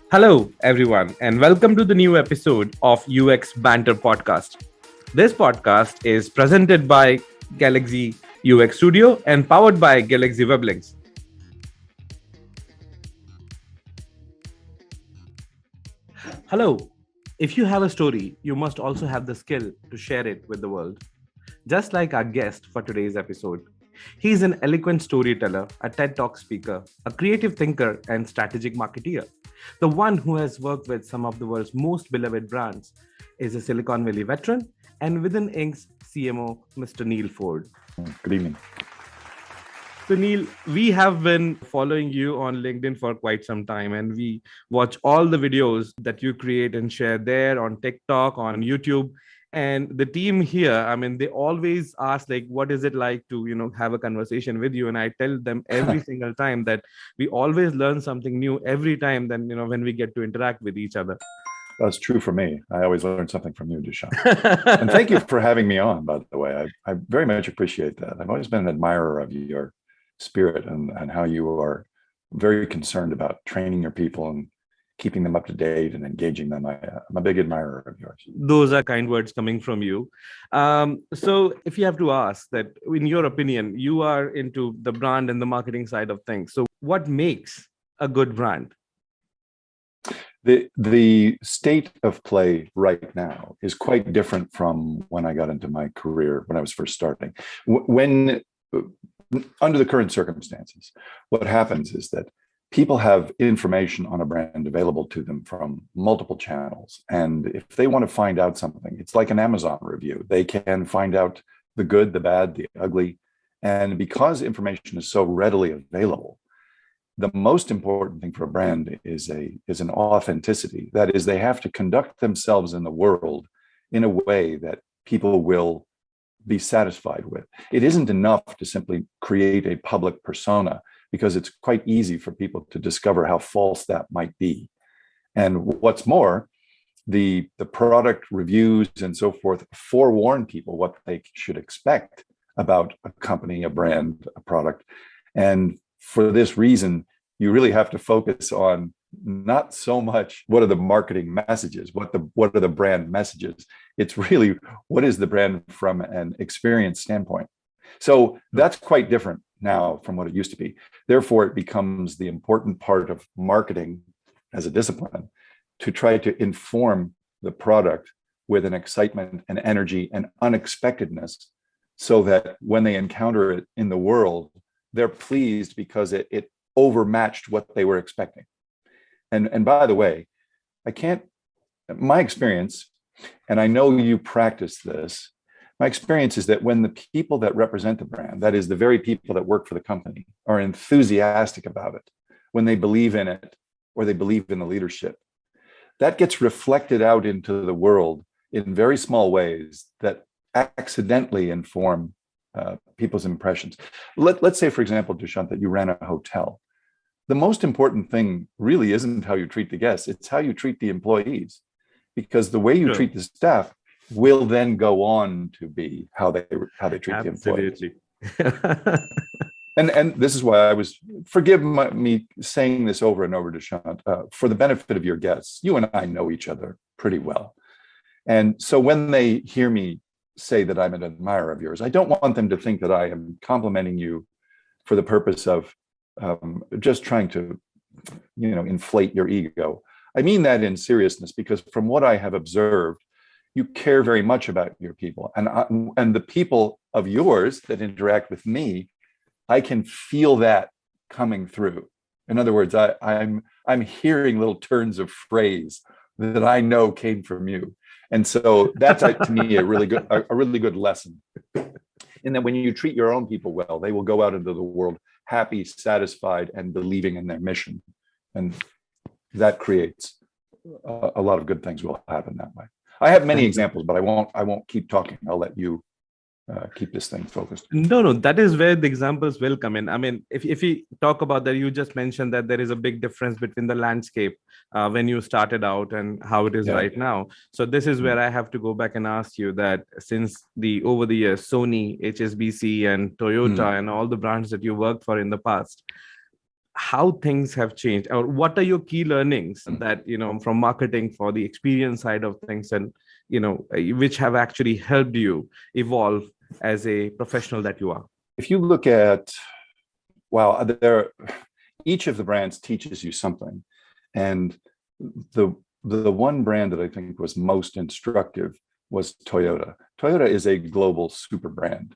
Hello, everyone, and welcome to the new episode of UX Banter podcast. This podcast is presented by Galaxy UX Studio and powered by Galaxy Weblinks. Hello, if you have a story, you must also have the skill to share it with the world. Just like our guest for today's episode. He is an eloquent storyteller, a TED Talk speaker, a creative thinker, and strategic marketeer. The one who has worked with some of the world's most beloved brands is a Silicon Valley veteran and within Inc.'s CMO, Mr. Neal Foard. Good evening. So, Neal, we have been following you on LinkedIn for quite some time, and we watch all the videos that you create and share there on TikTok, on YouTube. And the team here, they always ask, like, what is it like to, have a conversation with you? And I tell them every single time that we always learn something new every time then, when we get to interact with each other. That's true for me. I always learn something from you, Dushyant. And thank you for having me on, by the way. I very much appreciate that. I've always been an admirer of your spirit and how you are very concerned about training your people and keeping them up to date and engaging them. I'm a big admirer of yours. Those are kind words coming from you. So if you have to ask that, in your opinion, you are into the brand and the marketing side of things. So what makes a good brand? The state of play right now is quite different from when I got into my career, when I was first starting. When under the current circumstances, what happens is that people have information on a brand available to them from multiple channels. And if they want to find out something, it's like an Amazon review. They can find out the good, the bad, the ugly. And because information is so readily available, the most important thing for a brand is an authenticity. That is, they have to conduct themselves in the world in a way that people will be satisfied with. It isn't enough to simply create a public persona, because it's quite easy for people to discover how false that might be. And what's more, the product reviews and so forth forewarn people what they should expect about a company, a brand, a product. And for this reason, you really have to focus on not so much what are the marketing messages, what are the brand messages. It's really what is the brand from an experience standpoint. So that's quite different now from what it used to be. Therefore, it becomes the important part of marketing as a discipline to try to inform the product with an excitement and energy and unexpectedness, so that when they encounter it in the world, they're pleased because it overmatched what they were expecting. And by the way, my experience, and I know you practice this, my experience is that when the people that represent the brand, that is the very people that work for the company, are enthusiastic about it, when they believe in it or they believe in the leadership, that gets reflected out into the world in very small ways that accidentally inform people's impressions. Let's say, for example, Dushyant, that you ran a hotel. The most important thing really isn't how you treat the guests, it's how you treat the employees, because the way you treat the staff will then go on to be how they treat Absolutely. the employees. And this is why forgive me saying this over and over, Dushyant, for the benefit of your guests. You and I know each other pretty well. And so when they hear me say that I'm an admirer of yours, I don't want them to think that I am complimenting you for the purpose of just trying to, inflate your ego. I mean that in seriousness, because from what I have observed, you care very much about your people, and the people of yours that interact with me, I can feel that coming through. In other words, I'm hearing little turns of phrase that I know came from you, and so that's to me a really good lesson. In that when you treat your own people well, they will go out into the world happy, satisfied, and believing in their mission, and that creates a lot of good things will happen that way. I have many examples, but I won't keep talking. I'll let you keep this thing focused. No, that is where the examples will come in. If we talk about that, you just mentioned that there is a big difference between the landscape when you started out and how it is right now. So this is where I have to go back and ask you that, since over the years, Sony, HSBC, and Toyota, and all the brands that you worked for in the past, how things have changed, or what are your key learnings that, from marketing for the experience side of things, and, which have actually helped you evolve as a professional that you are? If you look at, wow, each of the brands teaches you something. And the one brand that I think was most instructive was Toyota. Toyota is a global super brand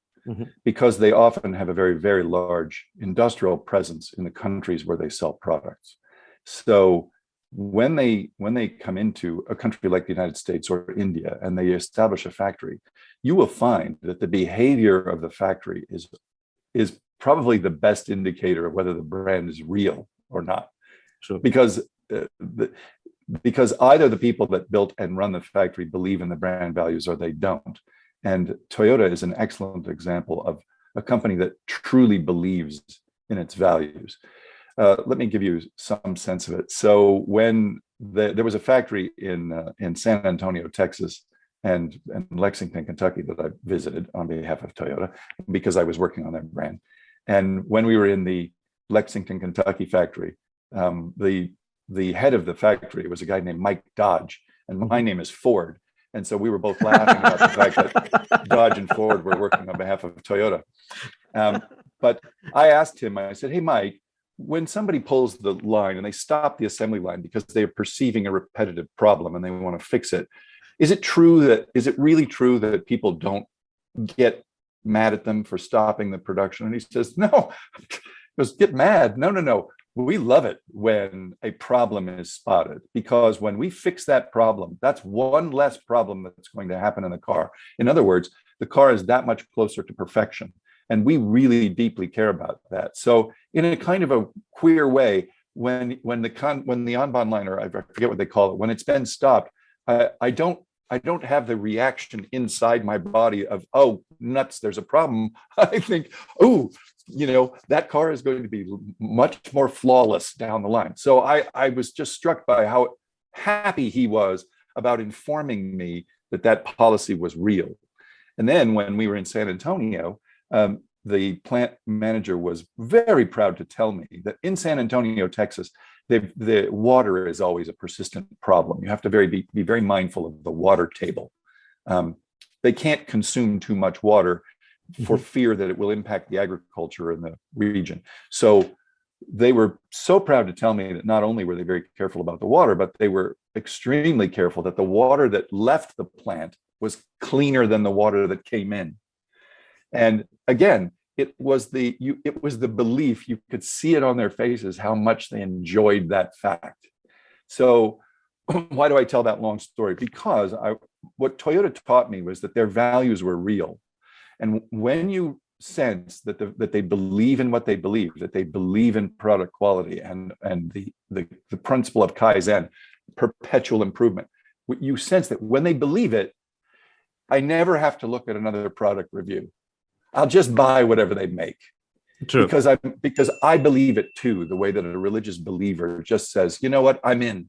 because they often have a very, very large industrial presence in the countries where they sell products. So when they come into a country like the United States or India and they establish a factory, you will find that the behavior of the factory is probably the best indicator of whether the brand is real or not. Sure. Because either the people that built and run the factory believe in the brand values or they don't. And Toyota is an excellent example of a company that truly believes in its values. Let me give you some sense of it. So when there was a factory in San Antonio, Texas, and Lexington, Kentucky that I visited on behalf of Toyota because I was working on that brand. And when we were in the Lexington, Kentucky factory, the head of the factory was a guy named Mike Dodge, and my name is Ford. And so we were both laughing about the fact that Dodge and Ford were working on behalf of Toyota. But I asked him, I said, hey, Mike, when somebody pulls the line and they stop the assembly line because they're perceiving a repetitive problem and they want to fix it, is it really true that people don't get mad at them for stopping the production? And he says, no. He goes, get mad? No. We love it when a problem is spotted, because when we fix that problem, that's one less problem that's going to happen in the car. In other words, the car is that much closer to perfection. And we really deeply care about that. So in a kind of a queer way, when the Kanban line, or I forget what they call it, when it's been stopped, I don't have the reaction inside my body of, oh, nuts, there's a problem. I think, oh, that car is going to be much more flawless down the line. So I was just struck by how happy he was about informing me that policy was real. And then when we were in San Antonio, the plant manager was very proud to tell me that in San Antonio, Texas, the water is always a persistent problem. You have to be very mindful of the water table. They can't consume too much water for fear that it will impact the agriculture in the region. So they were so proud to tell me that not only were they very careful about the water, but they were extremely careful that the water that left the plant was cleaner than the water that came in. And again, it was the belief, you could see it on their faces, how much they enjoyed that fact. So why do I tell that long story? Because what Toyota taught me was that their values were real. And when you sense that they believe in what they believe, that they believe in product quality and the principle of Kaizen, perpetual improvement, you sense that when they believe it, I never have to look at another product review. I'll just buy whatever they make. True. Because I believe it too, the way that a religious believer just says, you know what, I'm in.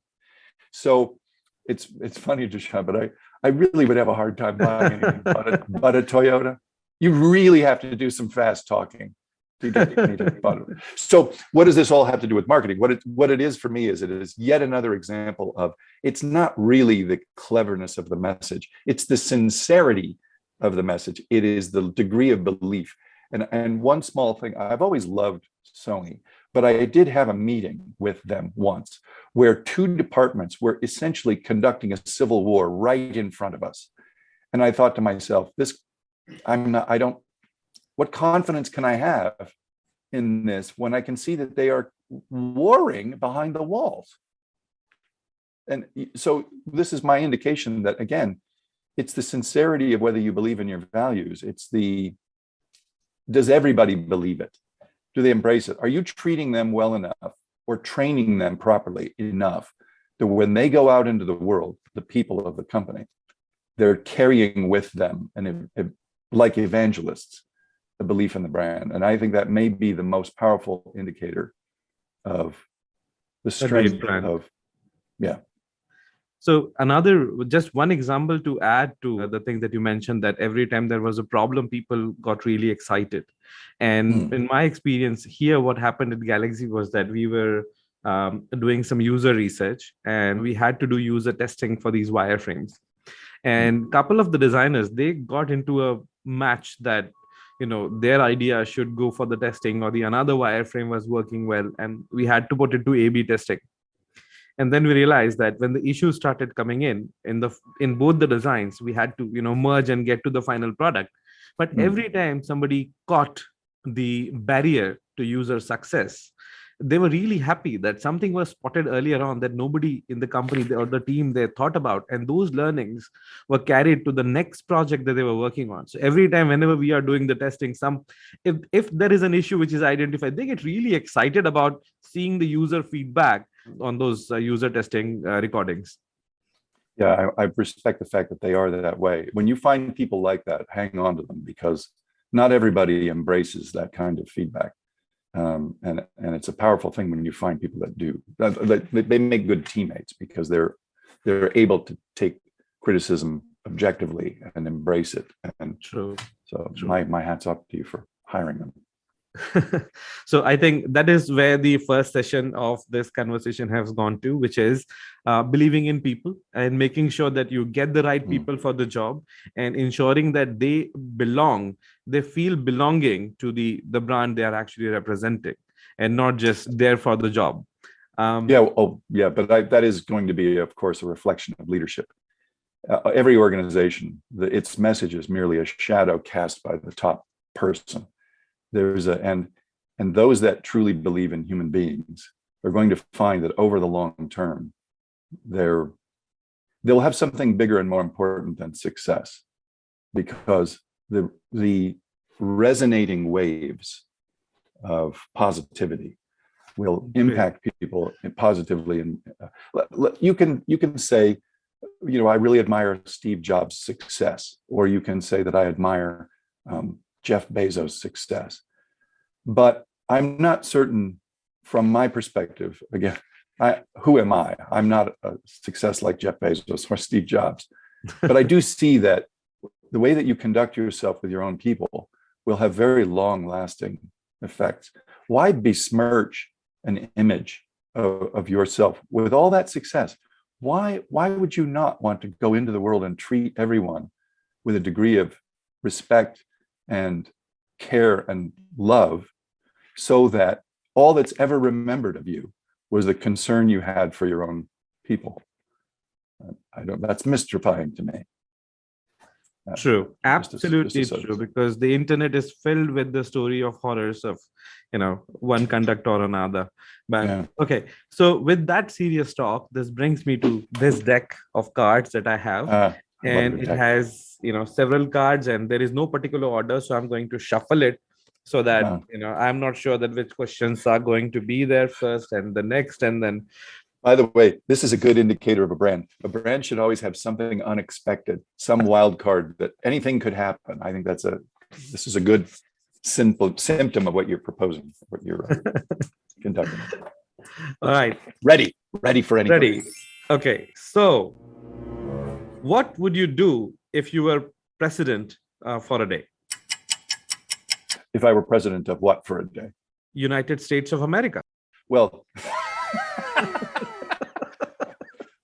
So it's funny, Jashant, but I really would have a hard time buying anything but a Toyota. You really have to do some fast talking to get anything but it. So what does this all have to do with marketing? What it is for me is it is yet another example of, it's not really the cleverness of the message. It's the sincerity of the message. It is the degree of belief. And one small thing, I've always loved Sony, but I did have a meeting with them once where two departments were essentially conducting a civil war right in front of us. And I thought to myself, what confidence can I have in this when I can see that they are warring behind the walls? And so this is my indication that, again, it's the sincerity of whether you believe in your values. Does everybody believe it? Do they embrace it? Are you treating them well enough or training them properly enough that when they go out into the world, the people of the company, they're carrying with them, and like evangelists, the belief in the brand? And I think that may be the most powerful indicator of the strength of, yeah. So another, just one example to add to the thing that you mentioned, that every time there was a problem, people got really excited. And Mm, in my experience here, what happened at Galaxy was that we were doing some user research, and we had to do user testing for these wireframes. mm, And a couple of the designers, they got into a match that, their idea should go for the testing, or the another wireframe was working well, and we had to put it to A/B testing. And then we realized that when the issues started coming in both the designs, we had to merge and get to the final product. But mm. every time somebody caught the barrier to user success, they were really happy that something was spotted earlier on that nobody in the company or the team they thought about, and those learnings were carried to the next project that they were working on. So every time whenever we are doing the testing, if there is an issue which is identified, they get really excited about seeing the user feedback on those user testing recordings. Yeah, I respect the fact that they are that way. When you find people like that, hang on to them, because not everybody embraces that kind of feedback. And it's a powerful thing when you find people that do. They make good teammates because they're able to take criticism objectively and embrace it. And True. so True. my hat's off to you for hiring them. So I think that is where the first session of this conversation has gone to, which is believing in people and making sure that you get the right Mm. people for the job, and ensuring that they feel belonging to the brand they are actually representing, and not just there for the job. Yeah, yeah, but that is going to be, of course, a reflection of leadership. Every organization, its message is merely a shadow cast by the top person. And those that truly believe in human beings are going to find that over the long term, they'll have something bigger and more important than success, because the resonating waves of positivity will impact people positively. And you can say, I really admire Steve Jobs' success, or you can say that I admire Jeff Bezos' success. But I'm not certain, from my perspective, again, who am I? I'm not a success like Jeff Bezos or Steve Jobs. But I do see that the way that you conduct yourself with your own people will have very long-lasting effects. Why besmirch an image of yourself with all that success? Why would you not want to go into the world and treat everyone with a degree of respect and care and love, so that all that's ever remembered of you was the concern you had for your own people? That's mystifying to me. True, absolutely just true, because the internet is filled with the story of horrors of, one conduct or another. But yeah. okay, so with that serious talk, this brings me to this deck of cards that I have, and it has, several cards, and there is no particular order, so I'm going to shuffle it so that, I'm not sure that which questions are going to be there first and the next, and then. By the way, this is a good indicator of a brand. A brand should always have something unexpected, some wild card that anything could happen. I think this is a good simple symptom of what you're proposing, what you're conducting. All right. Ready for anything. Ready. Okay. So what would you do if you were president for a day? If I were president of what for a day? United States of America. Well,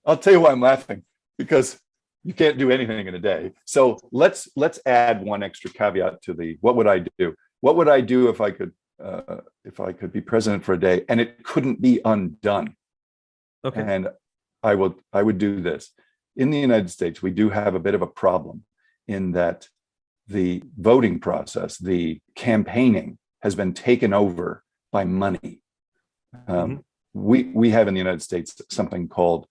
I'll tell you why I'm laughing, because you can't do anything in a day. So let's add one extra caveat to the what would I do? What would I do if I could be president for a day and it couldn't be undone? Okay. And I would do this. In the United States, we do have a bit of a problem in that the voting process, the campaigning, has been taken over by money. We have in the United States something called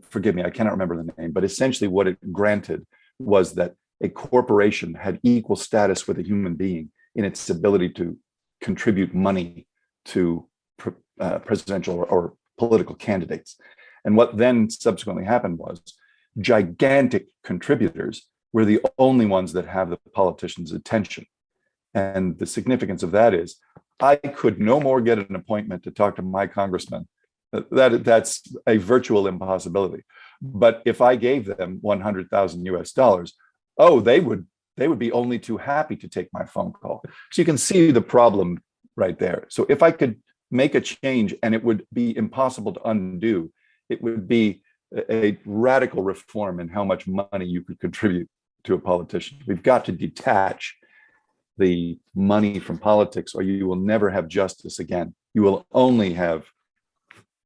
forgive me, I cannot remember the name, but essentially what it granted was that a corporation had equal status with a human being in its ability to contribute money to presidential or political candidates. And what then subsequently happened was gigantic contributors were the only ones that have the politicians' attention. And the significance of that is I could no more get an appointment to talk to my congressman That's a virtual impossibility. But if I gave them 100,000 US dollars, oh, they would be only too happy to take my phone call. So you can see the problem right there. So if I could make a change and it would be impossible to undo, it would be a radical reform in how much money you could contribute to a politician. We've got to detach the money from politics, or you will never have justice again. You will only have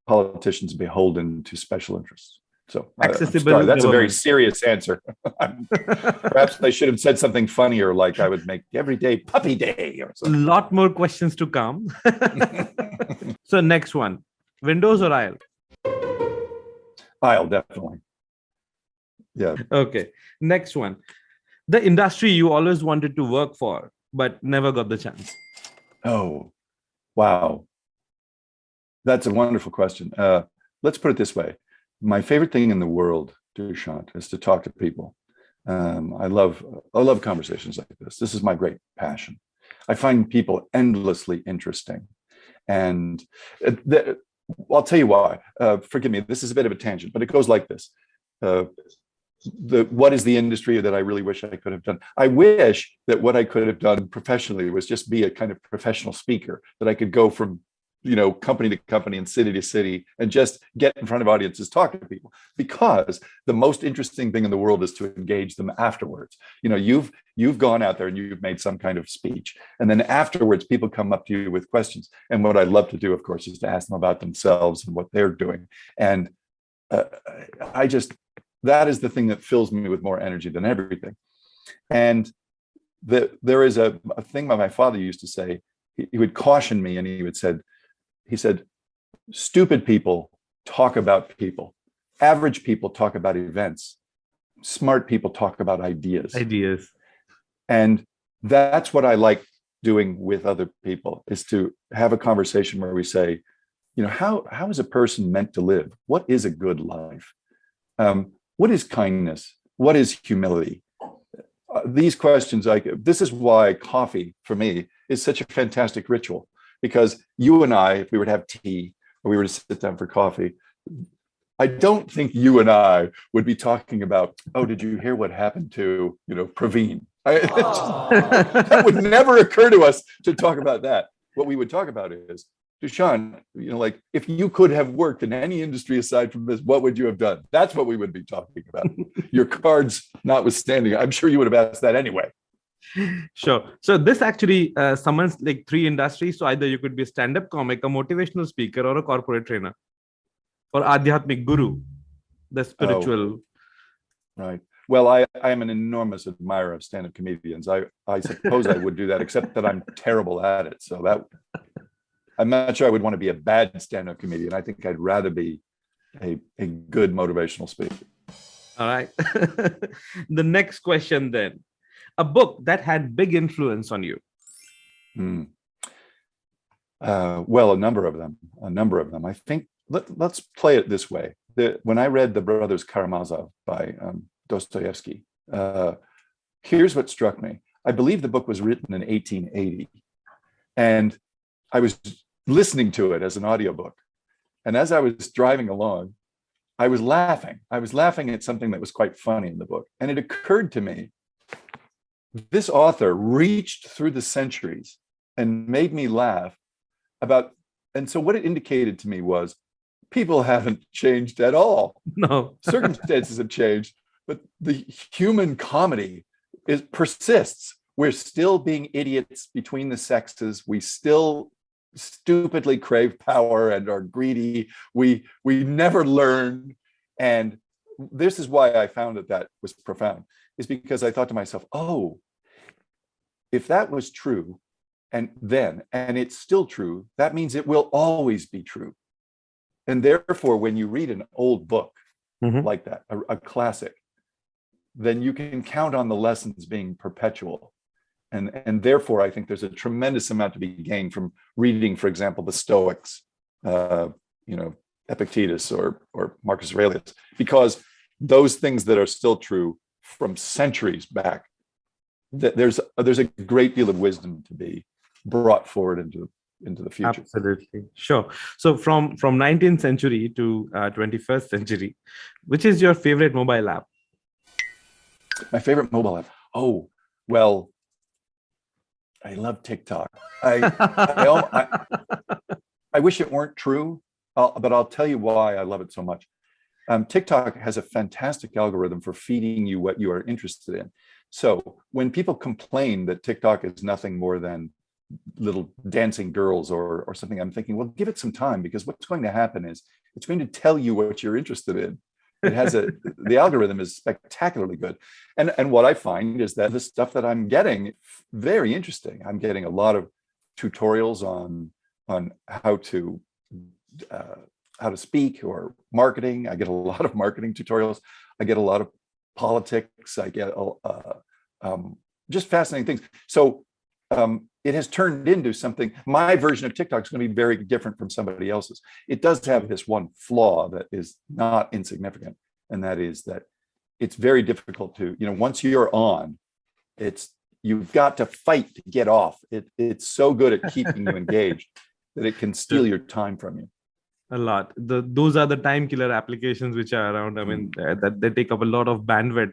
politicians beholden to special interests. So I'm sorry, that's a very serious answer. Perhaps I should have said something funnier, like I would make everyday puppy day or something. A lot more questions to come. So next one, Windows or aisle? Aisle, definitely. Yeah. Okay. Next one, the industry you always wanted to work for, but never got the chance. Oh, wow. That's a wonderful question. Let's put it this way. My favorite thing in the world, Dushyant, is to talk to people. I love conversations like this. This is my great passion. I find people endlessly interesting. And I'll tell you why. Forgive me, this is a bit of a tangent, but it goes like this. What is the industry that I really wish I could have done? I wish that what I could have done professionally was just be a kind of professional speaker, that I could go from company to company and city to city and just get in front of audiences, talk to people, because the most interesting thing in the world is to engage them afterwards. You've gone out there and you've made some kind of speech, and then afterwards people come up to you with questions. And what I'd love to do, of course, is to ask them about themselves and what they're doing. And that is the thing that fills me with more energy than everything. And there is a thing my father used to say. He would caution me, and he said, stupid people talk about people. Average people talk about events. Smart people talk about ideas. And that's what I like doing with other people, is to have a conversation where we say, how is a person meant to live? What is a good life? What is kindness? What is humility? These questions, this is why coffee for me is such a fantastic ritual. Because you and I, if we were to have tea or we were to sit down for coffee, I don't think you and I would be talking about, oh, did you hear what happened to, Praveen? That would never occur to us to talk about that. What we would talk about is, Dushyant, if you could have worked in any industry aside from this, what would you have done? That's what we would be talking about. Your cards notwithstanding, I'm sure you would have asked that anyway. Sure. So this actually summons like three industries. So either you could be a stand-up comic, a motivational speaker, or a corporate trainer, or Adhyatmik Guru, the spiritual. Right. Well, I am an enormous admirer of stand-up comedians. I suppose I would do that, except that I'm terrible at it. So I'm not sure I would want to be a bad stand-up comedian. I think I'd rather be a good motivational speaker. All right. The next question then. A book that had big influence on you. Well, a number of them. I think let's play it this way. When I read The Brothers Karamazov by Dostoevsky, here's what struck me. I believe the book was written in 1880, and I was listening to it as an audiobook. And as I was driving along, I was laughing. I was laughing at something that was quite funny in the book. And it occurred to me, this author reached through the centuries and made me laugh and so what it indicated to me was people haven't changed at all. No. Circumstances have changed, but the human comedy persists. We're still being idiots between the sexes. We still stupidly crave power and are greedy. We never learn. And this is why I found that was profound, is because I thought to myself, oh, if that was true, and it's still true, that means it will always be true. And therefore, when you read an old book like that, a classic, then you can count on the lessons being perpetual. And therefore, I think there's a tremendous amount to be gained from reading, for example, the Stoics, Epictetus or Marcus Aurelius, because those things that are still true from centuries back, there's a great deal of wisdom to be brought forward into into the future. Absolutely. Sure. So from 19th century to 21st century, which is your favorite mobile app? My favorite mobile app. Oh, well, I love TikTok. I wish it weren't true, but I'll tell you why I love it so much. TikTok has a fantastic algorithm for feeding you what you are interested in. So when people complain that TikTok is nothing more than little dancing girls or something, I'm thinking, well, give it some time, because what's going to happen is it's going to tell you what you're interested in. The algorithm is spectacularly good. And what I find is that the stuff that I'm getting, very interesting. I'm getting a lot of tutorials on how to speak or marketing. I get a lot of marketing tutorials. I get a lot of politics. I get just fascinating things. So it has turned into something. My version of TikTok is going to be very different from somebody else's. It does have this one flaw that is not insignificant, and that is that it's very difficult to, once you're on, you've got to fight to get off. It's so good at keeping you engaged that it can steal your time from you. A lot. Those are the time killer applications which are around. I mean, that they take up a lot of bandwidth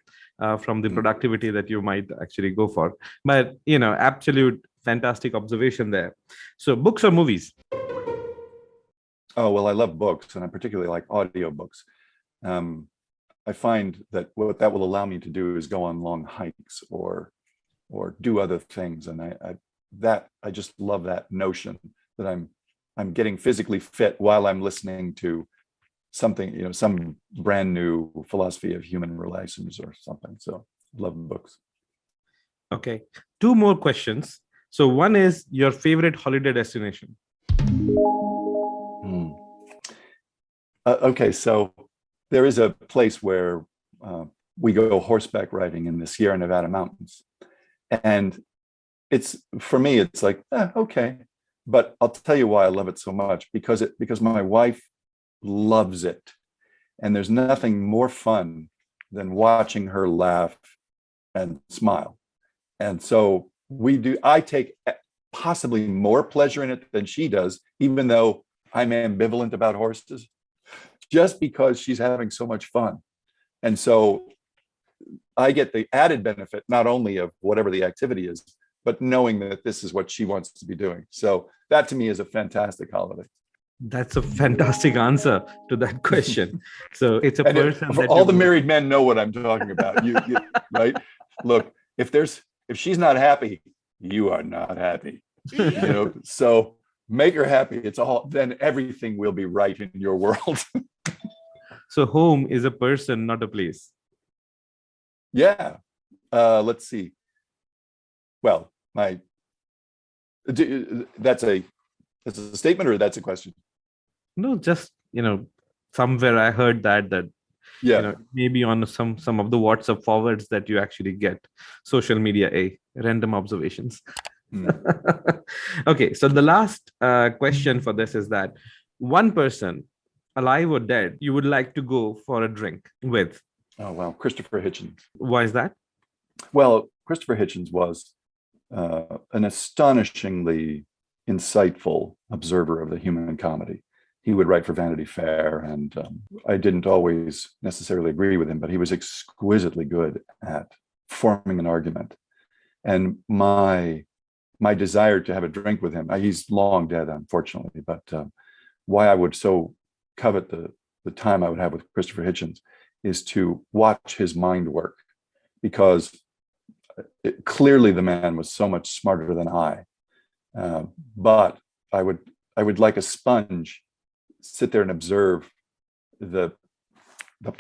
from the productivity that you might actually go for. But, absolute fantastic observation there. So books or movies? Oh, well, I love books, and I particularly like audiobooks. I find that what that will allow me to do is go on long hikes or do other things. And I just love that notion that I'm getting physically fit while I'm listening to something, some brand new philosophy of human relations or something. So love books. Okay. Two more questions. So one is your favorite holiday destination. Okay. So there is a place where we go horseback riding in the Sierra Nevada mountains. And for me, it's like, okay. But I'll tell you why I love it so much, because my wife loves it. And there's nothing more fun than watching her laugh and smile. And so I take possibly more pleasure in it than she does, even though I'm ambivalent about horses, just because she's having so much fun. And so I get the added benefit, not only of whatever the activity is, but knowing that this is what she wants to be doing. So that to me is a fantastic holiday. That's a fantastic answer to that question. So it's a person that all the married men know what I'm talking about. You right? Look, if she's not happy, you are not happy. So make her happy. Then everything will be right in your world. So home is a person, not a place. Yeah. Let's see. Well, that's a statement, or that's a question? No, just, somewhere I heard that maybe on some of the WhatsApp forwards that you actually get, social media, random observations. Okay. So the last question for this is that one person, alive or dead, you would like to go for a drink with? Oh, wow. Christopher Hitchens. Why is that? Well, Christopher Hitchens was an astonishingly insightful observer of the human comedy. He would write for Vanity Fair, and I didn't always necessarily agree with him, but he was exquisitely good at forming an argument. And my desire to have a drink with him, he's long dead, unfortunately, but why I would so covet the time I would have with Christopher Hitchens is to watch his mind work, because clearly the man was so much smarter than I. But I would like a sponge sit there and observe the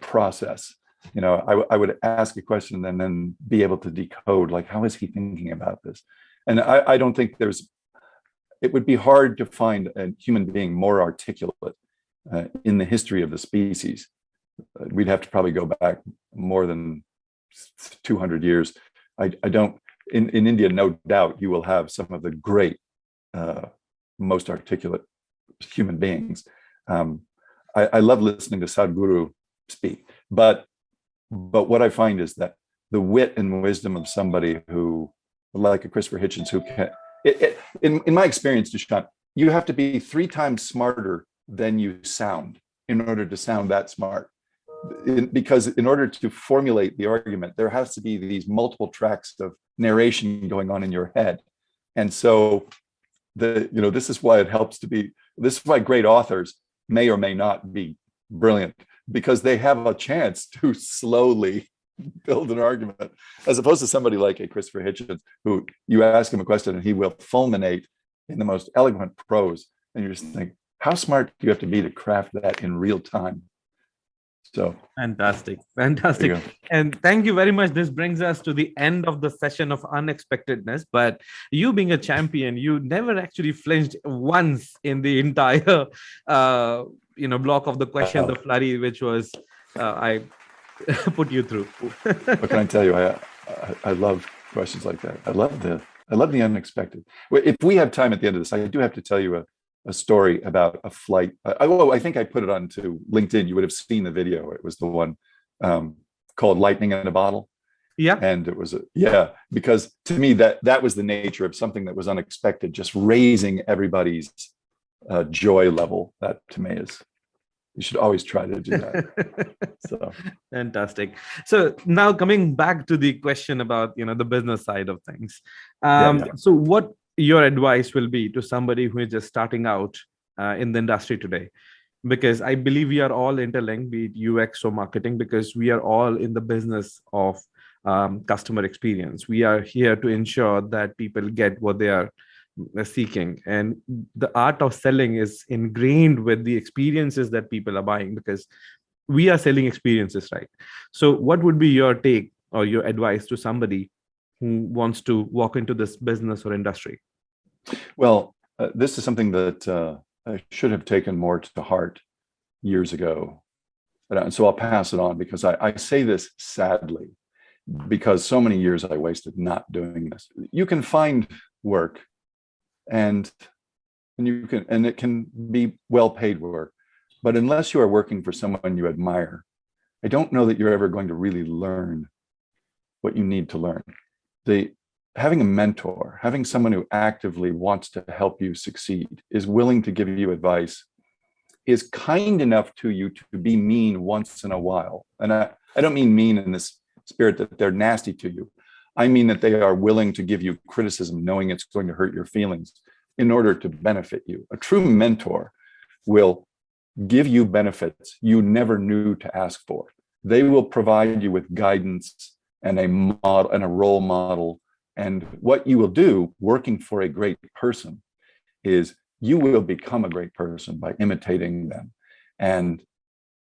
process. I would ask a question and then be able to decode, like, how is he thinking about this? And I don't think it would be hard to find a human being more articulate in the history of the species. We'd have to probably go back more than 200 years. In India, no doubt you will have some of the great, most articulate human beings. I love listening to Sadhguru speak, but what I find is that the wit and wisdom of somebody who, like a Christopher Hitchens, who can, in my experience, Dushyant, you have to be 3 times smarter than you sound in order to sound that smart. Because in order to formulate the argument, there has to be these multiple tracks of narration going on in your head. And so this is why it helps to be, this is why great authors may or may not be brilliant, because they have a chance to slowly build an argument, as opposed to somebody like a Christopher Hitchens, who you ask him a question and he will fulminate in the most eloquent prose. And you just think, how smart do you have to be to craft that in real time? So fantastic. And thank you very much. This brings us to the end of the session of unexpectedness. But you being a champion, you never actually flinched once in the entire block of the question, the flurry, which was I put you through. What can I tell you? I love questions like that. I love the unexpected. If we have time at the end of this, I do have to tell you a story about a flight. I think I put it onto LinkedIn. You would have seen the video. It was the one called "Lightning in a Bottle." Yeah, and it was because to me that was the nature of something that was unexpected, just raising everybody's joy level. That to me is, you should always try to do that. So fantastic. So now coming back to the question about the business side of things. So what your advice will be to somebody who is just starting out in the industry today? Because I believe we are all interlinked, be it UX or marketing, because we are all in the business of customer experience. We are here to ensure that people get what they are seeking, and the art of selling is ingrained with the experiences that people are buying, because we are selling experiences, right? So what would be your take or your advice to somebody who wants to walk into this business or industry? Well, this is something that I should have taken more to heart years ago. And so I'll pass it on, because I say this sadly, because so many years I wasted not doing this. You can find work and it can be well-paid work, but unless you are working for someone you admire, I don't know that you're ever going to really learn what you need to learn. Having a mentor, having someone who actively wants to help you succeed, is willing to give you advice, is kind enough to you to be mean once in a while. And I don't mean mean in this spirit that they're nasty to you. I mean that they are willing to give you criticism, knowing it's going to hurt your feelings, in order to benefit you. A true mentor will give you benefits you never knew to ask for. They will provide you with guidance and a model and a role model. And what you will do working for a great person is you will become a great person by imitating them. And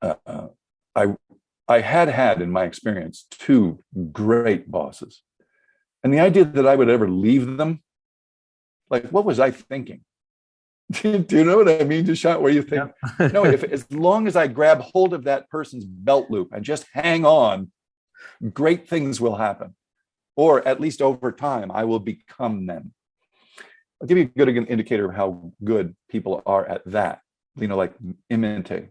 I had in my experience 2 great bosses. And the idea that I would ever leave them, like, what was I thinking? Do you know what I mean, Dushyant? Where you think, yeah. No, as long as I grab hold of that person's belt loop and just hang on, great things will happen. Or at least over time, I will become them. I'll give you a good indicator of how good people are at that, like imitate.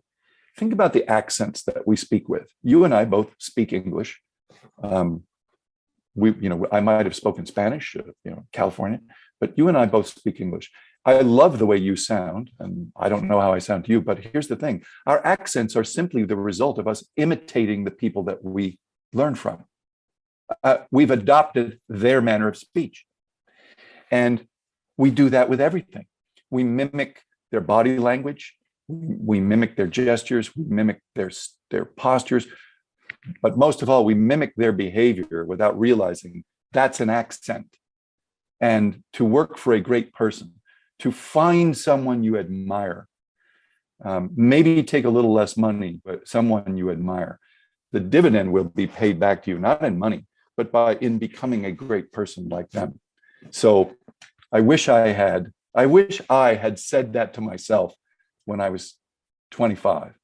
Think about the accents that we speak with. You and I both speak English. I might have spoken Spanish, California, but you and I both speak English. I love the way you sound, and I don't know how I sound to you, but here's the thing. Our accents are simply the result of us imitating the people that we learn from. We've adopted their manner of speech. And we do that with everything. We mimic their body language. We mimic their gestures. We mimic their postures. But most of all, we mimic their behavior without realizing that's an accent. And to work for a great person, to find someone you admire, maybe take a little less money, but someone you admire, the dividend will be paid back to you, not in money, but in becoming a great person like them. So I wish I had said that to myself when I was 25,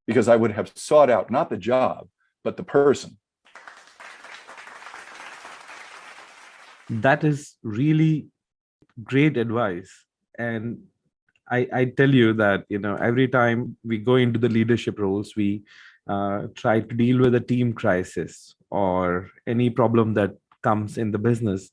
because I would have sought out not the job, but the person. That is really great advice. And I tell you that, every time we go into the leadership roles, we try to deal with a team crisis or any problem that comes in the business.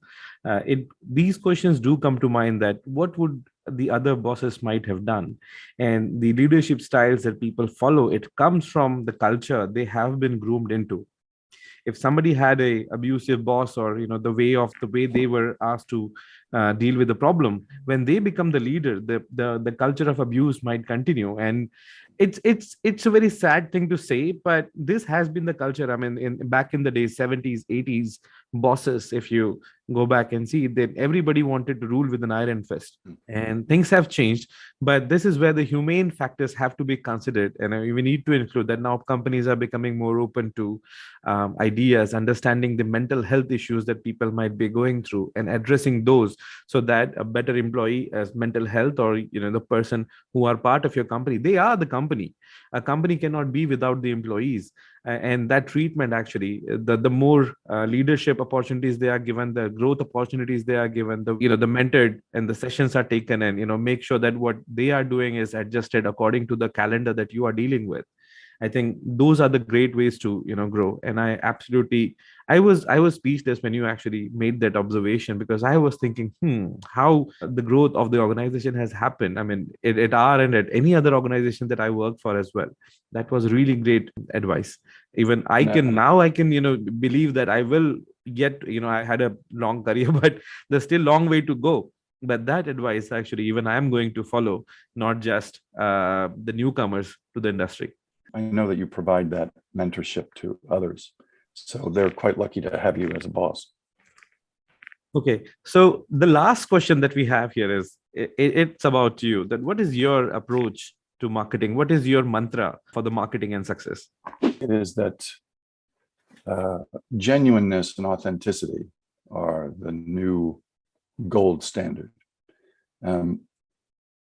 These questions do come to mind, that what would the other bosses might have done. And the leadership styles that people follow, it comes from the culture they have been groomed into. If somebody had a abusive boss, or the way they were asked to deal with the problem, when they become the leader, the culture of abuse might continue. And it's a very sad thing to say, but this has been the culture. I mean, back in the days, 70s, 80s, bosses, if you go back and see, that everybody wanted to rule with an iron fist. And things have changed, but this is where the humane factors have to be considered. And we need to include that now companies are becoming more open to ideas, understanding the mental health issues that people might be going through and addressing those, so that a better employee as mental health, or the person who are part of your company, they are the company. A company cannot be without the employees. And that treatment, actually, the more leadership opportunities they are given, the growth opportunities they are given, the mentored and the sessions are taken, and make sure that what they are doing is adjusted according to the calendar that you are dealing with. I think those are the great ways to grow. And I was speechless when you actually made that observation, because I was thinking, how the growth of the organization has happened. I mean, at R and at any other organization that I work for as well. That was really great advice. Even I can believe that I will get, I had a long career, but there's still long way to go. But that advice, actually, even I am going to follow, not just the newcomers to the industry. I know that you provide that mentorship to others. So they're quite lucky to have you as a boss. Okay, so the last question that we have here is, it's about you. That what is your approach to marketing? What is your mantra for the marketing and success? It is that genuineness and authenticity are the new gold standard. To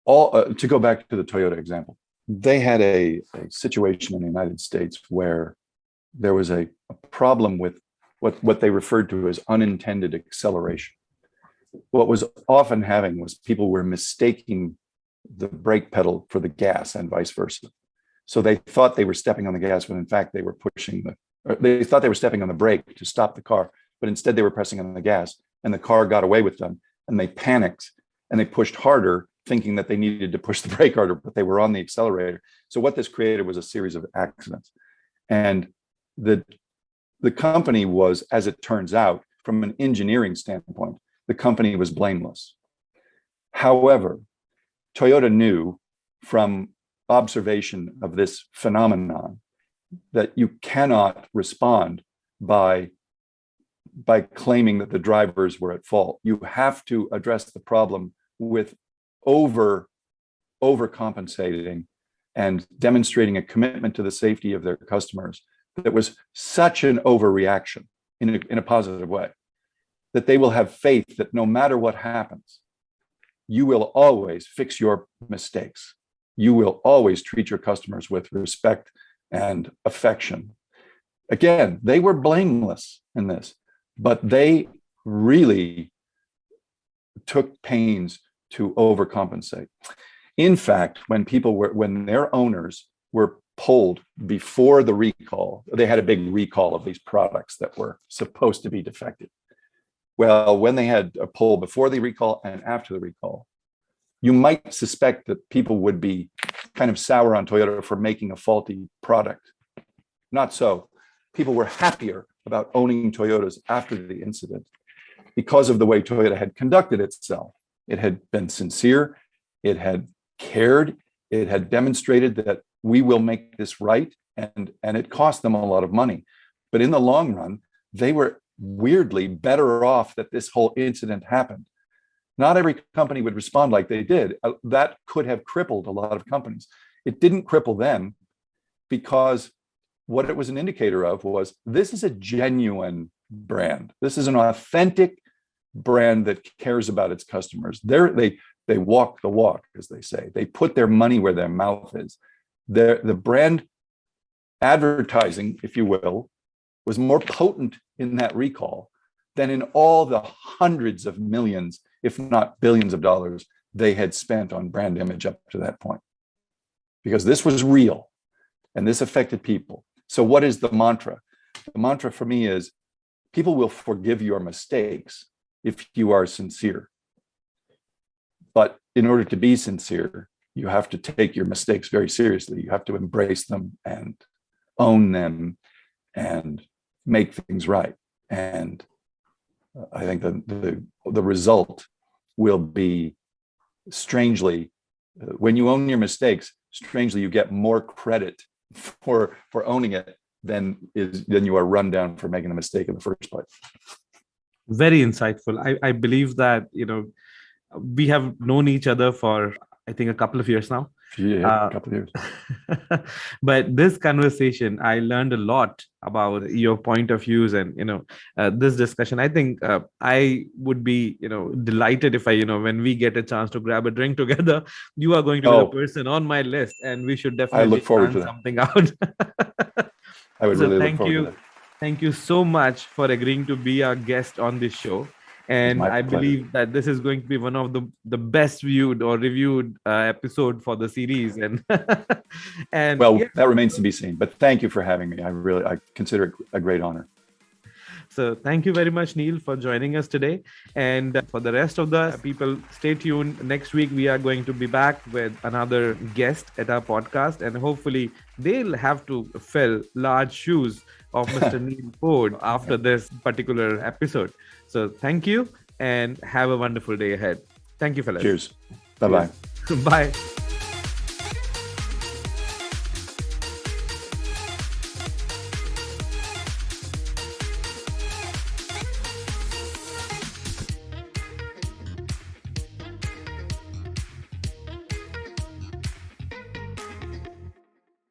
go back to the Toyota example, they had a situation in the United States where there was a problem with what they referred to as unintended acceleration. What was often happening was people were mistaking the brake pedal for the gas and vice versa. So they thought they were stepping on the gas when in fact they were they thought they were stepping on the brake to stop the car, but instead they were pressing on the gas, and the car got away with them, and they panicked and they pushed harder, thinking that they needed to push the brake harder, but they were on the accelerator. So what this created was a series of accidents. And the company was, as it turns out, from an engineering standpoint, the company was blameless. However, Toyota knew from observation of this phenomenon that you cannot respond by claiming that the drivers were at fault. You have to address the problem with overcompensating and demonstrating a commitment to the safety of their customers that was such an overreaction in a positive way, that they will have faith that no matter what happens, you will always fix your mistakes. You will always treat your customers with respect and affection. Again, they were blameless in this, but they really took pains to overcompensate. In fact, when their owners were polled before the recall, they had a big recall of these products that were supposed to be defective. Well, when they had a poll before the recall and after the recall, you might suspect that people would be kind of sour on Toyota for making a faulty product. Not so. People were happier about owning Toyotas after the incident because of the way Toyota had conducted itself. It had been sincere, it had cared, it had demonstrated that we will make this right, and it cost them a lot of money. But in the long run, they were weirdly better off that this whole incident happened. Not every company would respond like they did. That could have crippled a lot of companies. It didn't cripple them because what it was an indicator of was this is a genuine brand. This is an authentic brand that cares about its customers. They walk the walk, as they say. They put their money where their mouth is. The brand advertising, if you will, was more potent in that recall than in all the hundreds of millions, if not billions of dollars they had spent on brand image up to that point. Because this was real and this affected people. So what is the mantra? The mantra for me is people will forgive your mistakes if you are sincere. But in order to be sincere, you have to take your mistakes very seriously. You have to embrace them and own them and make things right. And I think the result will be, strangely, when you own your mistakes, strangely, you get more credit for owning it than you are run down for making the mistake in the first place. Very insightful. I believe that, we have known each other for, I think, a couple of years now. Yeah, a couple of years. But this conversation, I learned a lot about your point of views, and this discussion. I think I would be delighted if when we get a chance to grab a drink together, you are going to be the person on my list, and we should definitely look forward to that. Something out. I would really look forward to that. Thank you so much for agreeing to be our guest on this show. And I believe that this is going to be one of the best viewed or reviewed episode for the series. And that remains to be seen. But thank you for having me. I consider it a great honor. So thank you very much, Neal, for joining us today. And for the rest of the people, stay tuned. Next week, we are going to be back with another guest at our podcast. And hopefully, they'll have to fill large shoes of Mr. Neal Foard after this particular episode. So thank you and have a wonderful day ahead. Thank you, fellas. Cheers. Bye-bye. Bye.